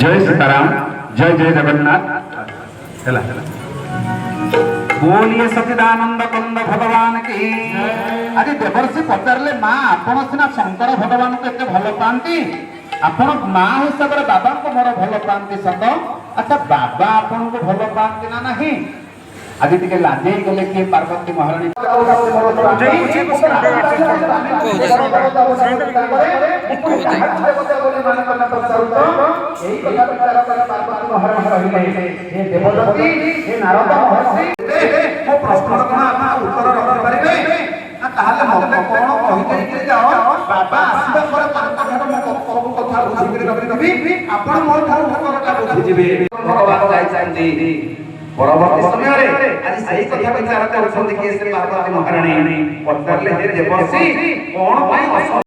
जय सीताराम, जय जय जगन्नाथ। बोलिए सच्चिदानंद कुंद भगवान की। आज देवर्षि पचारे माँ आपण सीना शंकर भगवान को एत भल पाती, आपण माँ हिसाब से बाबा को मोर भल पाती सत। अच्छा बाबा आपन को भल पाती ना नहीं? आज टे लाजे गले किए पार्वती महारानी परवर्ती समय आज सही कथा विचार कर पार्वती महाराणी पचारे देवर्षि कौन